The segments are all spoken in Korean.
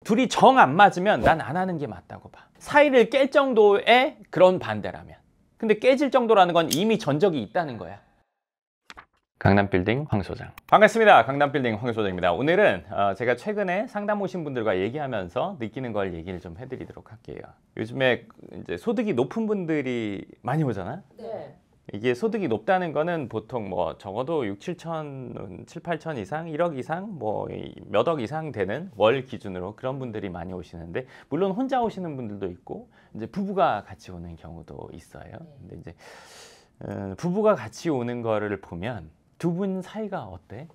둘이 정 안 맞으면 난 안 하는 게 맞다고 봐. 사이를 깰 정도의 그런 반대라면. 근데 깨질 정도라는 건 이미 전적이 있다는 거야. 강남빌딩 황 소장. 반갑습니다. 강남빌딩 황 소장입니다. 오늘은 제가 최근에 상담 오신 분들과 얘기하면서 느끼는 걸 얘기를 좀 해드리도록 할게요. 요즘에 이제 소득이 높은 분들이 많이 오잖아. 네. 이게 소득이 높다는 거는 보통 뭐 적어도 6, 7천, 7, 8천 이상, 1억 이상, 뭐 몇 억 이상 되는 월 기준으로 그런 분들이 많이 오시는데, 물론 혼자 오시는 분들도 있고 이제 부부가 같이 오는 경우도 있어요. 근데 이제 부부가 같이 오는 거를 보면 두 분 사이가 어때?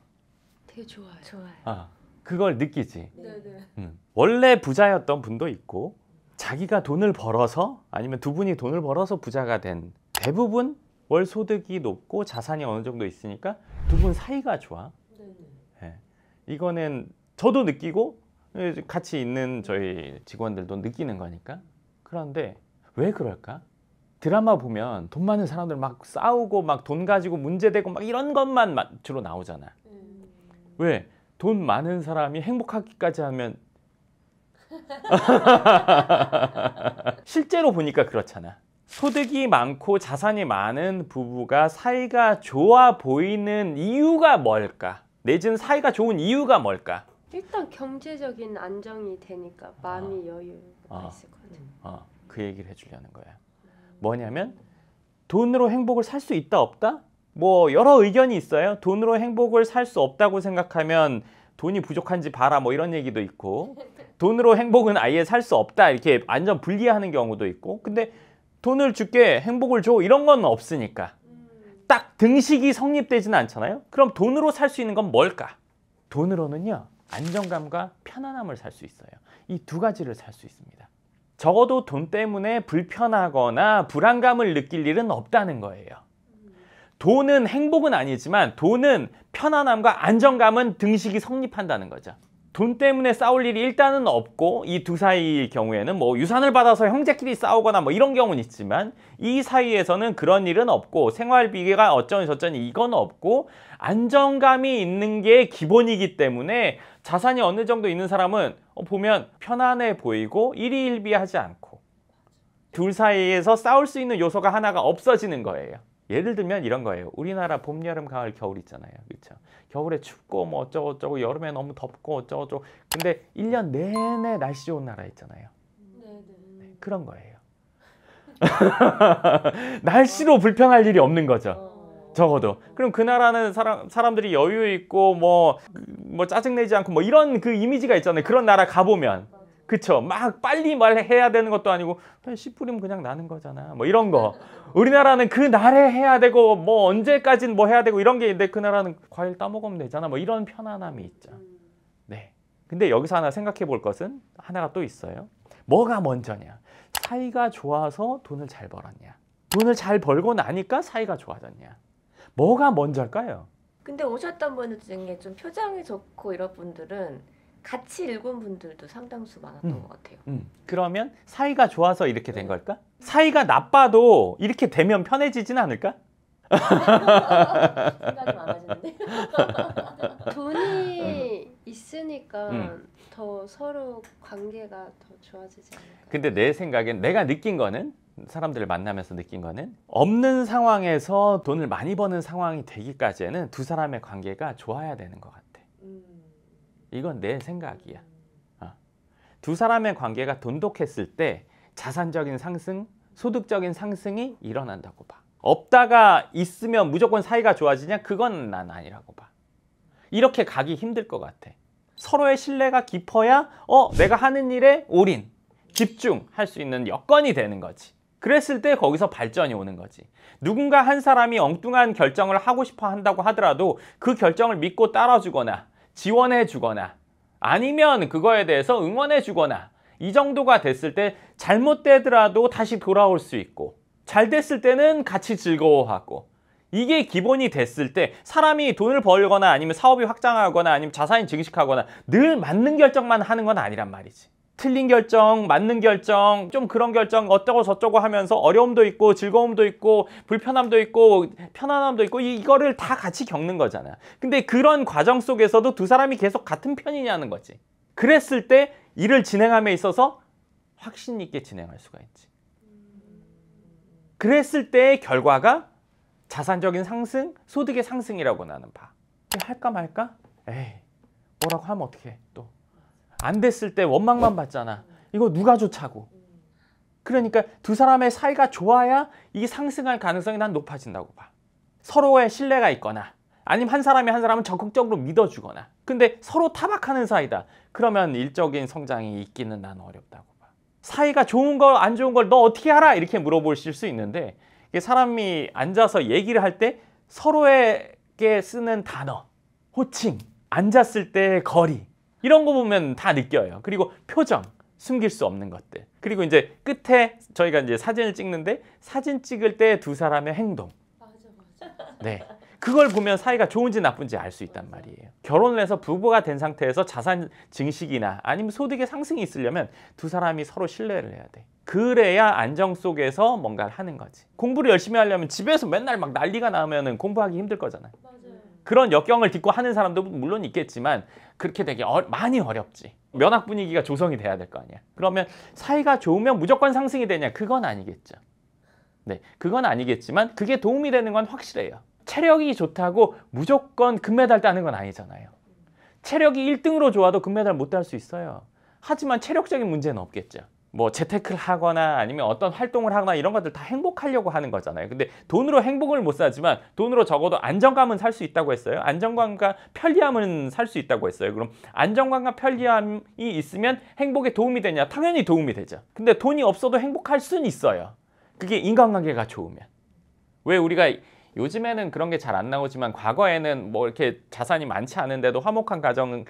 되게 좋아요. 그걸 느끼지. 네네. 원래 부자였던 분도 있고, 자기가 돈을 벌어서 아니면 두 분이 돈을 벌어서 부자가 된, 대부분 월 소득이 높고 자산이 어느 정도 있으니까 두 분 사이가 좋아. 네네. 네. 이거는 저도 느끼고 같이 있는 저희 직원들도 느끼는 거니까. 그런데 왜 그럴까? 드라마 보면 돈 많은 사람들 막 싸우고 막 돈 가지고 문제되고 막 이런 것만 주로 나오잖아. 왜? 돈 많은 사람이 행복하기까지 하면 실제로 보니까 그렇잖아. 소득이 많고 자산이 많은 부부가 사이가 좋아 보이는 이유가 뭘까? 내지는 사이가 좋은 이유가 뭘까? 일단 경제적인 안정이 되니까 마음이 여유가 있을 것 같아요. 그 얘기를 해주려는 거야. 뭐냐면 돈으로 행복을 살 수 있다 없다? 뭐 여러 의견이 있어요. 돈으로 행복을 살 수 없다고 생각하면 돈이 부족한지 봐라 뭐 이런 얘기도 있고, 돈으로 행복은 아예 살 수 없다 이렇게 완전 분리하는 경우도 있고. 근데 돈을 줄게 행복을 줘 이런 건 없으니까 딱 등식이 성립되지는 않잖아요. 그럼 돈으로 살 수 있는 건 뭘까? 돈으로는요, 안정감과 편안함을 살 수 있어요. 이 두 가지를 살 수 있습니다. 적어도 돈 때문에 불편하거나 불안감을 느낄 일은 없다는 거예요. 돈은 행복은 아니지만 돈은 편안함과 안정감은 등식이 성립한다는 거죠. 돈 때문에 싸울 일이 일단은 없고, 이 두 사이의 경우에는 뭐 유산을 받아서 형제끼리 싸우거나 뭐 이런 경우는 있지만, 이 사이에서는 그런 일은 없고 생활비가 어쩌니 저쩌니 이건 없고 안정감이 있는 게 기본이기 때문에 자산이 어느 정도 있는 사람은 보면 편안해 보이고 일희일비하지 않고 둘 사이에서 싸울 수 있는 요소가 하나가 없어지는 거예요. 예를 들면 이런 거예요. 우리나라 봄, 여름, 가을, 겨울 있잖아요. 그렇죠? 겨울에 춥고 뭐 어쩌고저쩌고, 여름에 너무 덥고 어쩌고저쩌고. 근데 1년 내내 날씨 좋은 나라 있잖아요. 네, 그런 거예요. 날씨로 불평할 일이 없는 거죠. 적어도. 그럼 그 나라는 사람들이 여유 있고 뭐 짜증내지 않고 뭐 이런 그 이미지가 있잖아요. 그런 나라 가보면. 그쵸? 막 빨리 말해야 되는 것도 아니고 씨 뿌리면 그냥 나는 거잖아. 뭐 이런 거. 우리나라는 그 날에 해야 되고 뭐 언제까진 뭐 해야 되고 이런 게 있는데, 그 나라는 과일 따먹으면 되잖아. 뭐 이런 편안함이 있죠. 네. 근데 여기서 하나 생각해 볼 것은 하나가 또 있어요. 뭐가 먼저냐? 사이가 좋아서 돈을 잘 벌었냐? 돈을 잘 벌고 나니까 사이가 좋아졌냐? 뭐가 먼저일까요? 근데 오셨던 분들 중에 좀 표정이 좋고 이런 분들은 같이 읽은 분들도 상당수 많았던 것 같아요. 그러면 사이가 좋아서 이렇게 된 걸까? 사이가 나빠도 이렇게 되면 편해지진 않을까? 생각이 많아지는데. 돈이 있으니까 더 서로 관계가 더 좋아지지 않을까. 근데 내 생각엔, 내가 느낀 거는, 사람들을 만나면서 느낀 거는, 없는 상황에서 돈을 많이 버는 상황이 되기까지는 두 사람의 관계가 좋아야 되는 것 같아. 이건 내 생각이야. 두 사람의 관계가 돈독했을 때 자산적인 상승, 소득적인 상승이 일어난다고 봐. 없다가 있으면 무조건 사이가 좋아지냐? 그건 난 아니라고 봐. 이렇게 가기 힘들 것 같아. 서로의 신뢰가 깊어야 내가 하는 일에 올인, 집중할 수 있는 여건이 되는 거지. 그랬을 때 거기서 발전이 오는 거지. 누군가 한 사람이 엉뚱한 결정을 하고 싶어 한다고 하더라도 그 결정을 믿고 따라주거나 지원해 주거나 아니면 그거에 대해서 응원해 주거나, 이 정도가 됐을 때 잘못되더라도 다시 돌아올 수 있고, 잘 됐을 때는 같이 즐거워하고, 이게 기본이 됐을 때 사람이 돈을 벌거나 아니면 사업이 확장하거나 아니면 자산이 증식하거나 늘 맞는 결정만 하는 건 아니란 말이지. 틀린 결정, 맞는 결정, 좀 그런 결정 어쩌고 저쩌고 하면서 어려움도 있고 즐거움도 있고 불편함도 있고 편안함도 있고 이거를 다 같이 겪는 거잖아. 근데 그런 과정 속에서도 두 사람이 계속 같은 편이냐는 거지. 그랬을 때 일을 진행함에 있어서 확신 있게 진행할 수가 있지. 그랬을 때의 결과가 자산적인 상승, 소득의 상승이라고 나는 봐. 할까 말까? 에이, 뭐라고 하면 어떡해. 또 안 됐을 때 원망만 받잖아. 이거 누가 좋자고. 그러니까 두 사람의 사이가 좋아야 이 상승할 가능성이 난 높아진다고 봐. 서로의 신뢰가 있거나 아니면 한 사람이 한 사람을 적극적으로 믿어주거나. 근데 서로 타박하는 사이다. 그러면 일적인 성장이 있기는 난 어렵다고 봐. 사이가 좋은 걸 안 좋은 걸 너 어떻게 알아? 이렇게 물어보실 수 있는데 사람이 앉아서 얘기를 할 때 서로에게 쓰는 단어, 호칭, 앉았을 때의 거리 이런 거 보면 다 느껴요. 그리고 표정, 숨길 수 없는 것들. 그리고 이제 끝에 저희가 이제 사진을 찍는데 사진 찍을 때 두 사람의 행동. 네. 그걸 보면 사이가 좋은지 나쁜지 알 수 있단 말이에요. 결혼을 해서 부부가 된 상태에서 자산 증식이나 아니면 소득의 상승이 있으려면 두 사람이 서로 신뢰를 해야 돼. 그래야 안정 속에서 뭔가를 하는 거지. 공부를 열심히 하려면 집에서 맨날 막 난리가 나면 공부하기 힘들 거잖아요. 그런 역경을 딛고 하는 사람도 물론 있겠지만 그렇게 되게 많이 어렵지. 면학 분위기가 조성이 돼야 될 거 아니야. 그러면 사이가 좋으면 무조건 상승이 되냐? 그건 아니겠죠. 네, 그건 아니겠지만 그게 도움이 되는 건 확실해요. 체력이 좋다고 무조건 금메달 따는 건 아니잖아요. 체력이 1등으로 좋아도 금메달 못 딸 수 있어요. 하지만 체력적인 문제는 없겠죠. 뭐 재테크를 하거나 아니면 어떤 활동을 하거나 이런 것들 다 행복하려고 하는 거잖아요. 근데 돈으로 행복을 못 사지만 돈으로 적어도 안정감은 살 수 있다고 했어요. 안정감과 편리함은 살 수 있다고 했어요. 그럼 안정감과 편리함이 있으면 행복에 도움이 되냐? 당연히 도움이 되죠. 근데 돈이 없어도 행복할 수는 있어요. 그게 인간관계가 좋으면. 왜 우리가 요즘에는 그런 게 잘 안 나오지만 과거에는 뭐 이렇게 자산이 많지 않은데도 화목한 가정이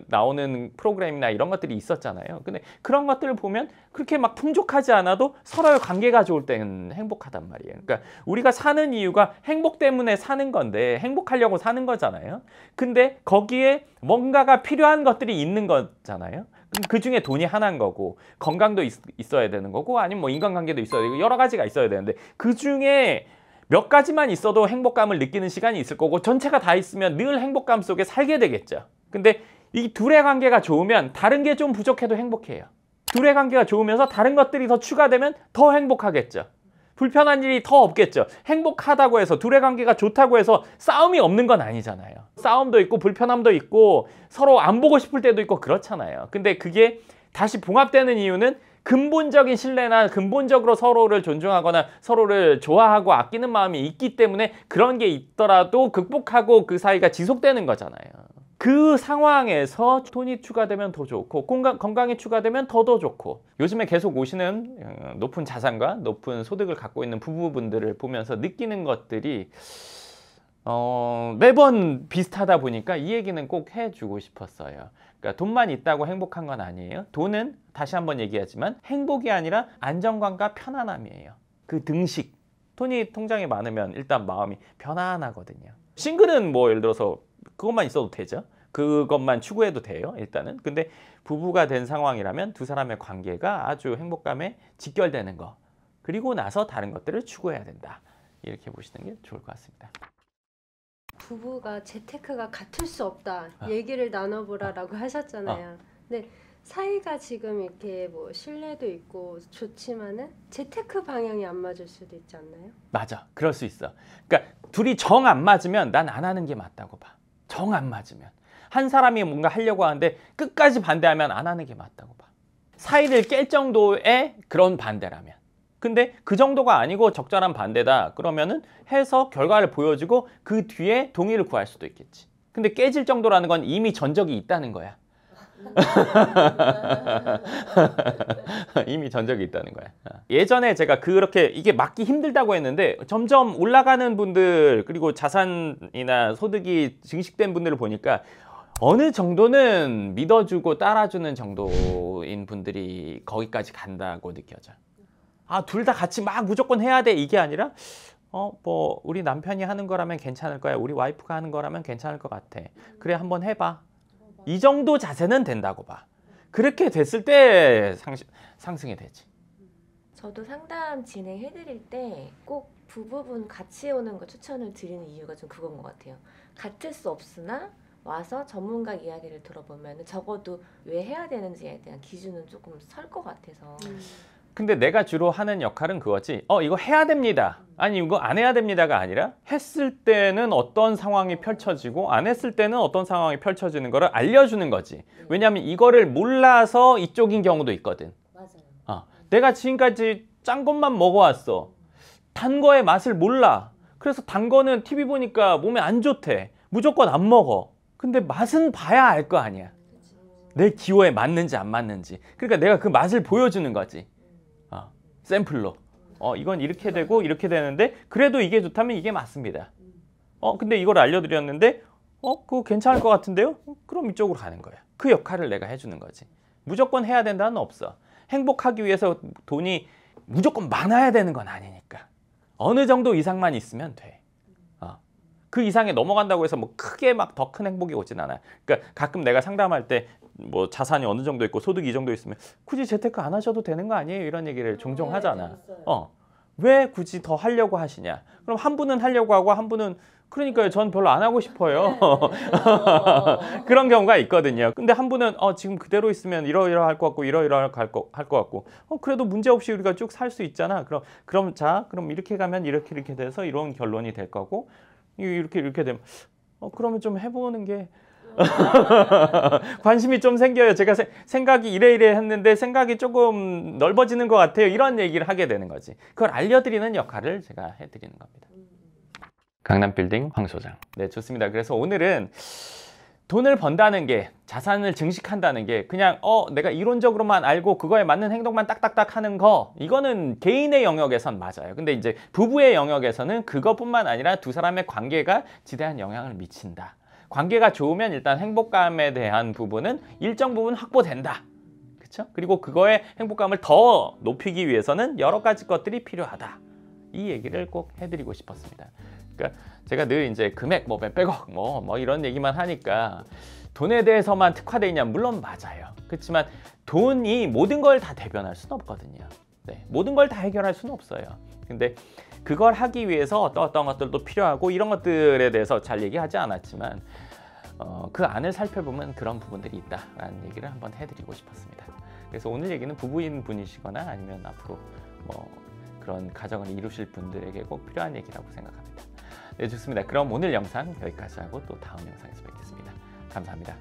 나오는 프로그램이나 이런 것들이 있었잖아요. 근데 그런 것들을 보면 그렇게 막 풍족하지 않아도 서로의 관계가 좋을 때는 행복하단 말이에요. 그러니까 우리가 사는 이유가 행복 때문에 사는 건데 행복하려고 사는 거잖아요. 근데 거기에 뭔가가 필요한 것들이 있는 거잖아요. 그 중에 돈이 하나인 거고 건강도 있어야 되는 거고 아니면 뭐 인간관계도 있어야 되고 여러 가지가 있어야 되는데 그 중에 몇 가지만 있어도 행복감을 느끼는 시간이 있을 거고 전체가 다 있으면 늘 행복감 속에 살게 되겠죠. 근데 이 둘의 관계가 좋으면 다른 게 좀 부족해도 행복해요. 둘의 관계가 좋으면서 다른 것들이 더 추가되면 더 행복하겠죠. 불편한 일이 더 없겠죠. 행복하다고 해서 둘의 관계가 좋다고 해서 싸움이 없는 건 아니잖아요. 싸움도 있고 불편함도 있고 서로 안 보고 싶을 때도 있고 그렇잖아요. 근데 그게 다시 봉합되는 이유는 근본적인 신뢰나 근본적으로 서로를 존중하거나 서로를 좋아하고 아끼는 마음이 있기 때문에 그런 게 있더라도 극복하고 그 사이가 지속되는 거잖아요. 그 상황에서 돈이 추가되면 더 좋고 건강이 추가되면 더 좋고 요즘에 계속 오시는 높은 자산과 높은 소득을 갖고 있는 부부분들을 보면서 느끼는 것들이 매번 비슷하다 보니까 이 얘기는 꼭 해주고 싶었어요. 그러니까 돈만 있다고 행복한 건 아니에요. 돈은 다시 한번 얘기하지만 행복이 아니라 안정감과 편안함이에요. 그 등식. 돈이 통장에 많으면 일단 마음이 편안하거든요. 싱글은 뭐 예를 들어서 그것만 있어도 되죠. 그것만 추구해도 돼요. 일단은. 근데 부부가 된 상황이라면 두 사람의 관계가 아주 행복감에 직결되는 거. 그리고 나서 다른 것들을 추구해야 된다. 이렇게 보시는 게 좋을 것 같습니다. 부부가 재테크가 같을 수 없다 얘기를 나눠보라라고 하셨잖아요. 근데 사이가 지금 이렇게 뭐 신뢰도 있고 좋지만은 재테크 방향이 안 맞을 수도 있지 않나요? 맞아. 그럴 수 있어. 그러니까 둘이 정 안 맞으면 난 안 하는 게 맞다고 봐. 정 안 맞으면. 한 사람이 뭔가 하려고 하는데 끝까지 반대하면 안 하는 게 맞다고 봐. 사이를 깰 정도의 그런 반대라면. 근데 그 정도가 아니고 적절한 반대다. 그러면은 해서 결과를 보여주고 그 뒤에 동의를 구할 수도 있겠지. 근데 깨질 정도라는 건 이미 전적이 있다는 거야. 이미 전적이 있다는 거야. 예전에 제가 그렇게 이게 맞기 힘들다고 했는데 점점 올라가는 분들 그리고 자산이나 소득이 증식된 분들을 보니까 어느 정도는 믿어주고 따라주는 정도인 분들이 거기까지 간다고 느껴져요. 둘 다 같이 막 무조건 해야 돼 이게 아니라 뭐 우리 남편이 하는 거라면 괜찮을 거야. 우리 와이프가 하는 거라면 괜찮을 것 같아. 그래 한번 해봐. 이 정도 자세는 된다고 봐. 그렇게 됐을 때 상승이 되지. 저도 상담 진행해드릴 때 꼭 부부분 같이 오는 거 추천을 드리는 이유가 좀 그건 것 같아요. 같을 수 없으나 와서 전문가 이야기를 들어보면 적어도 왜 해야 되는지에 대한 기준은 조금 설 것 같아서. 근데 내가 주로 하는 역할은 그거지. 이거 해야 됩니다. 아니 이거 안 해야 됩니다가 아니라 했을 때는 어떤 상황이 펼쳐지고 안 했을 때는 어떤 상황이 펼쳐지는 거를 알려주는 거지. 왜냐하면 이거를 몰라서 이쪽인 경우도 있거든. 맞아요. 내가 지금까지 짠 것만 먹어왔어. 단 거의 맛을 몰라. 그래서 단 거는 TV 보니까 몸에 안 좋대. 무조건 안 먹어. 근데 맛은 봐야 알 거 아니야. 내 기호에 맞는지 안 맞는지. 그러니까 내가 그 맛을 보여주는 거지. 샘플로. 이건 이렇게 되고 이렇게 되는데 그래도 이게 좋다면 이게 맞습니다. 근데 이걸 알려드렸는데 그거 괜찮을 것 같은데요? 그럼 이쪽으로 가는 거야. 그 역할을 내가 해주는 거지. 무조건 해야 된다는 없어. 행복하기 위해서 돈이 무조건 많아야 되는 건 아니니까. 어느 정도 이상만 있으면 돼. 그 이상에 넘어간다고 해서 뭐 크게 막 더 큰 행복이 오진 않아. 그러니까 가끔 내가 상담할 때 뭐 자산이 어느 정도 있고 소득이 이 정도 있으면 굳이 재테크 안 하셔도 되는 거 아니에요? 이런 얘기를 종종 하잖아. 왜 굳이 더 하려고 하시냐? 그럼 한 분은 하려고 하고 한 분은 그러니까요. 전 별로 안 하고 싶어요. 그런 경우가 있거든요. 근데 한 분은 지금 그대로 있으면 이러이러할 것 같고 이러이러할 것 같고 그래도 문제 없이 우리가 쭉 살 수 있잖아. 그럼 이렇게 가면 이렇게 돼서 이런 결론이 될 거고 이렇게 되면 그러면 좀 해보는 게 관심이 좀 생겨요. 제가 생각이 이래 했는데 생각이 조금 넓어지는 것 같아요. 이런 얘기를 하게 되는 거지. 그걸 알려드리는 역할을 제가 해드리는 겁니다. 강남빌딩 황 소장. 네, 좋습니다. 그래서 오늘은 돈을 번다는 게, 자산을 증식한다는 게 그냥 내가 이론적으로만 알고 그거에 맞는 행동만 딱딱딱 하는 거, 이거는 개인의 영역에선 맞아요. 근데 이제 부부의 영역에서는 그것뿐만 아니라 두 사람의 관계가 지대한 영향을 미친다. 관계가 좋으면 일단 행복감에 대한 부분은 일정 부분 확보된다. 그렇죠? 그리고 그거의 행복감을 더 높이기 위해서는 여러 가지 것들이 필요하다. 이 얘기를 꼭 해드리고 싶었습니다. 그러니까 제가 늘 이제 금액 뭐 몇백억 뭐 이런 얘기만 하니까 돈에 대해서만 특화되어 있냐? 물론 맞아요. 그렇지만 돈이 모든 걸 다 대변할 수는 없거든요. 네, 모든 걸 다 해결할 수는 없어요. 근데 그걸 하기 위해서 어떤 것들도 필요하고 이런 것들에 대해서 잘 얘기하지 않았지만 그 안을 살펴보면 그런 부분들이 있다라는 얘기를 한번 해드리고 싶었습니다. 그래서 오늘 얘기는 부부인 분이시거나 아니면 앞으로 뭐 그런 가정을 이루실 분들에게 꼭 필요한 얘기라고 생각합니다. 네, 좋습니다. 그럼 오늘 영상 여기까지 하고 또 다음 영상에서 뵙겠습니다. 감사합니다.